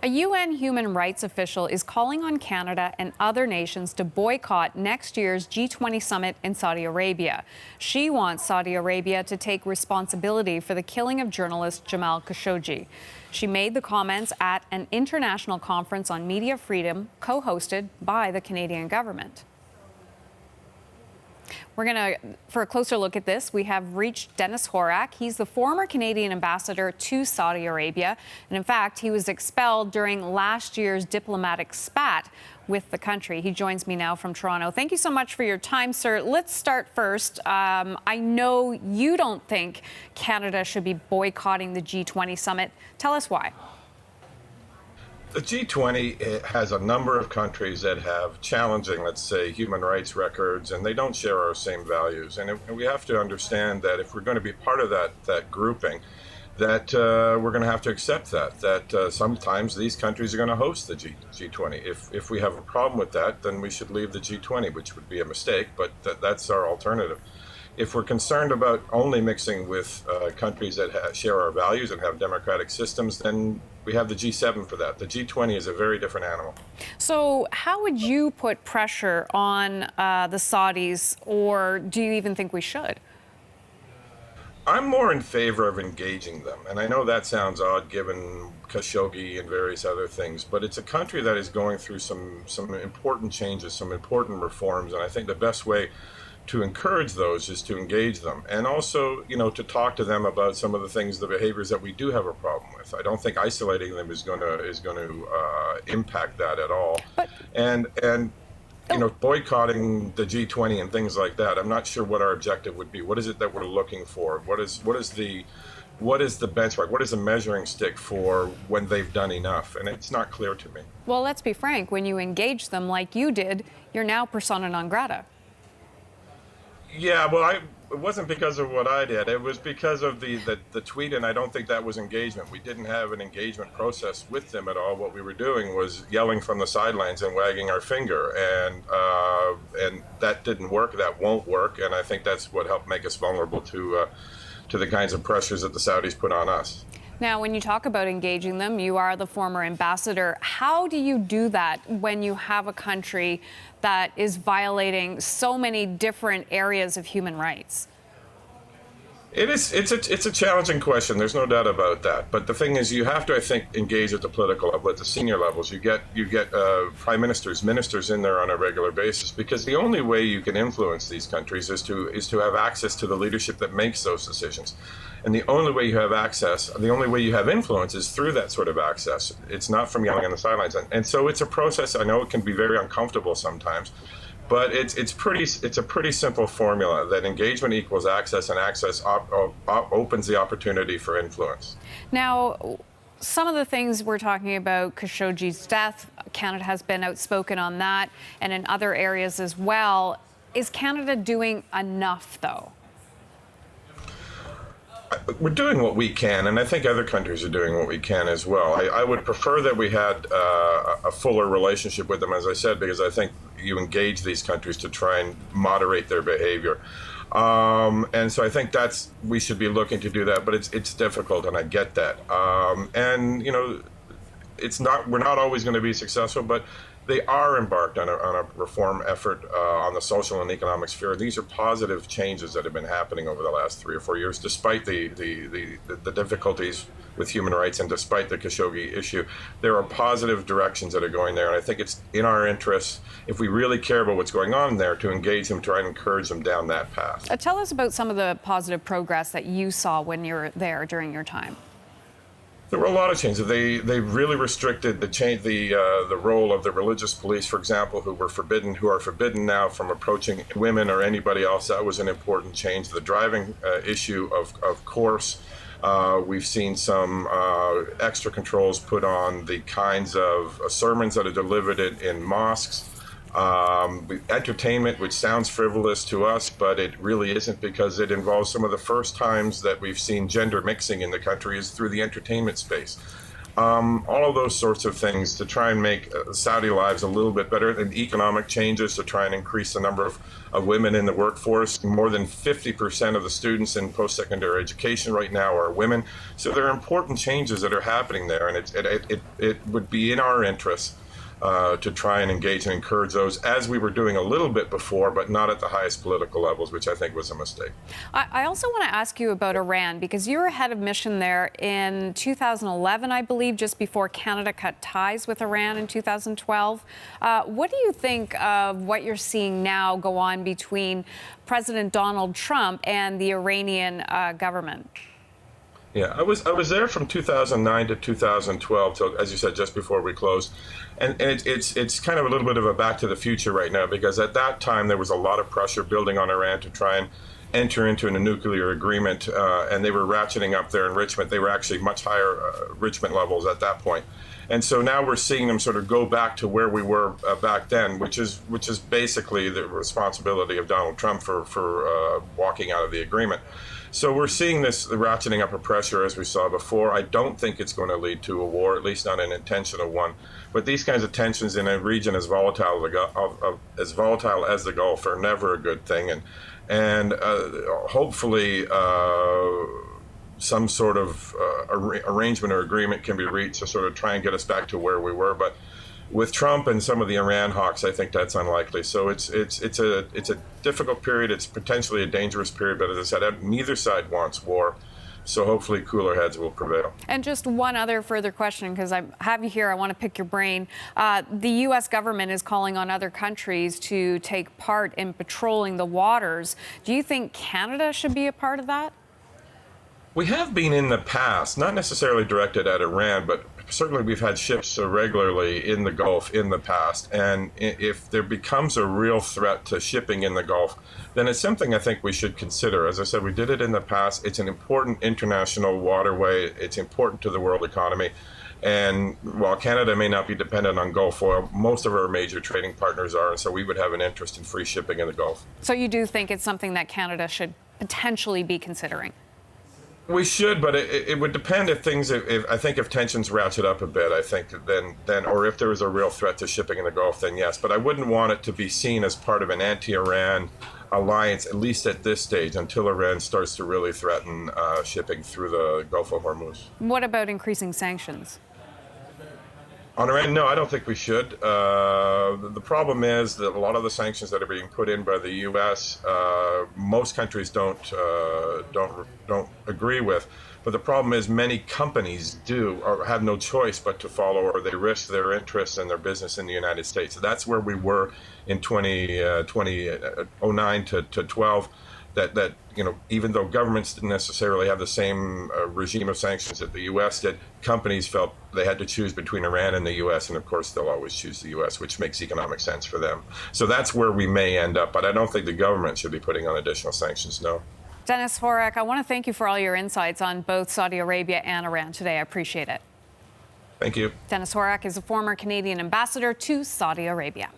A UN human rights official is calling on Canada and other nations to boycott next year's G20 summit in Saudi Arabia. She wants Saudi Arabia to take responsibility for the killing of journalist Jamal Khashoggi. She made the comments at an international conference on media freedom co-hosted by the Canadian government. For a closer look at this, we have reached Dennis Horak. He's the former Canadian ambassador to Saudi Arabia. And in fact, he was expelled during last year's diplomatic spat with the country. He joins me now from Toronto. Thank you so much for your time, sir. Let's start first. I know you don't think Canada should be boycotting the G20 summit. Tell us why. The G20 has a number of countries that have challenging, let's say, human rights records, and they don't share our same values. And we have to understand that if we're going to be part of that grouping, that we're going to have to accept that sometimes these countries are going to host the G20. If we have a problem with that, then we should leave the G20, which would be a mistake, but that's our alternative. If we're concerned about only mixing with countries that share our values and have democratic systems, then we have the G7 for that. The G20 is a very different animal. So how would you put pressure on the Saudis, or do you even think we should? I'm more in favor of engaging them. And I know that sounds odd given Khashoggi and various other things, but it's a country that is going through some important changes, some important reforms, and I think the best way to encourage those is to engage them, and also, to talk to them about some of the things, the behaviors that we do have a problem with. I don't think isolating them is going to impact that at all. And boycotting the G20 and things like that, I'm not sure what our objective would be. What is it that we're looking for? What is the benchmark? What is the measuring stick for when they've done enough? And it's not clear to me. Well, let's be frank. When you engage them like you did, you're now persona non grata. Yeah, well, it wasn't because of what I did. It was because of the tweet, and I don't think that was engagement. We didn't have an engagement process with them at all. What we were doing was yelling from the sidelines and wagging our finger, and that didn't work. That won't work, and I think that's what helped make us vulnerable to the kinds of pressures that the Saudis put on us. Now, when you talk about engaging them, you are the former ambassador. How do you do that when you have a country that is violating so many different areas of human rights? It's a challenging question. There's no doubt about that. But the thing is, you have to, I think, engage at the political level, at the senior levels. You get prime ministers, ministers in there on a regular basis, because the only way you can influence these countries is to have access to the leadership that makes those decisions. And the only way you have access, the only way you have influence is through that sort of access. It's not from yelling on the sidelines. And so it's a process. I know it can be very uncomfortable sometimes, but it's a pretty simple formula that engagement equals access, and access opens the opportunity for influence. Now, some of the things we're talking about, Khashoggi's death, Canada has been outspoken on that, and in other areas as well. Is Canada doing enough, though? We're doing what we can, and I think other countries are doing what we can as well. I would prefer that we had a fuller relationship with them, as I said, because I think you engage these countries to try and moderate their behavior. And so I think we should be looking to do that, but it's difficult, and I get that. We're not always going to be successful, but they are embarked on a reform effort on the social and economic sphere. These are positive changes that have been happening over the last 3 or 4 years, despite the difficulties with human rights and despite the Khashoggi issue. There are positive directions that are going there, and I think it's in our interests, if we really care about what's going on there, to engage them, try and encourage them down that path. Tell us about some of the positive progress that you saw when you were there during your time. There were a lot of changes. They really restricted the role of the religious police, for example, who are forbidden now from approaching women or anybody else. That was an important change. The driving issue, of course, we've seen some extra controls put on the kinds of sermons that are delivered in mosques. Entertainment, which sounds frivolous to us, but it really isn't, because it involves some of the first times that we've seen gender mixing in the country is through the entertainment space. all of those sorts of things to try and make Saudi lives a little bit better, and economic changes to try and increase the number of women in the workforce. More than 50% of the students in post-secondary education right now are women. So there are important changes that are happening there, and it would be in our interest to try and engage and encourage those, as we were doing a little bit before, but not at the highest political levels, which I think was a mistake. I also want to ask you about Iran, because you were head of mission there in 2011, I believe, just before Canada cut ties with Iran in 2012. What do you think of what you're seeing now go on between President Donald Trump and the Iranian government? Yeah, I was there from 2009 to 2012, so as you said, just before we closed, and it's kind of a little bit of a back to the future right now, because at that time there was a lot of pressure building on Iran to try and enter into a nuclear agreement, and they were ratcheting up their enrichment. They were actually much higher enrichment levels at that point. And so now we're seeing them sort of go back to where we were back then, which is basically the responsibility of Donald Trump for walking out of the agreement. So we're seeing the ratcheting up of pressure as we saw before. I don't think it's going to lead to a war, at least not an intentional one. But these kinds of tensions in a region as volatile as the Gulf are never a good thing. And hopefully some sort of arrangement or agreement can be reached to sort of try and get us back to where we were. But with Trump and some of the Iran hawks, I think that's unlikely. So it's a difficult period. It's potentially a dangerous period. But as I said, neither side wants war. So hopefully cooler heads will prevail. And just one other further question, because I have you here, I want to pick your brain. The U.S. government is calling on other countries to take part in patrolling the waters. Do you think Canada should be a part of that? We have been in the past, not necessarily directed at Iran, but certainly we've had ships regularly in the Gulf in the past. And if there becomes a real threat to shipping in the Gulf, then it's something I think we should consider. As I said, we did it in the past. It's an important international waterway. It's important to the world economy. And while Canada may not be dependent on Gulf oil, most of our major trading partners are. And so we would have an interest in free shipping in the Gulf. So you do think it's something that Canada should potentially be considering? We should, but it would depend if tensions ratchet up a bit, I think then, or if there was a real threat to shipping in the Gulf, then yes. But I wouldn't want it to be seen as part of an anti-Iran alliance, at least at this stage, until Iran starts to really threaten shipping through the Gulf of Hormuz. What about increasing sanctions? On Iran, no, I don't think we should. The problem is that a lot of the sanctions that are being put in by the U.S., most countries don't agree with. But the problem is many companies do, or have no choice but to follow, or they risk their interests and their business in the United States. So that's where we were in 2009 to 12. That even though governments didn't necessarily have the same regime of sanctions that the U.S. did, companies felt they had to choose between Iran and the U.S., and of course they'll always choose the U.S., which makes economic sense for them. So that's where we may end up, but I don't think the government should be putting on additional sanctions, no. Dennis Horak, I want to thank you for all your insights on both Saudi Arabia and Iran today. I appreciate it. Thank you. Dennis Horak is a former Canadian ambassador to Saudi Arabia.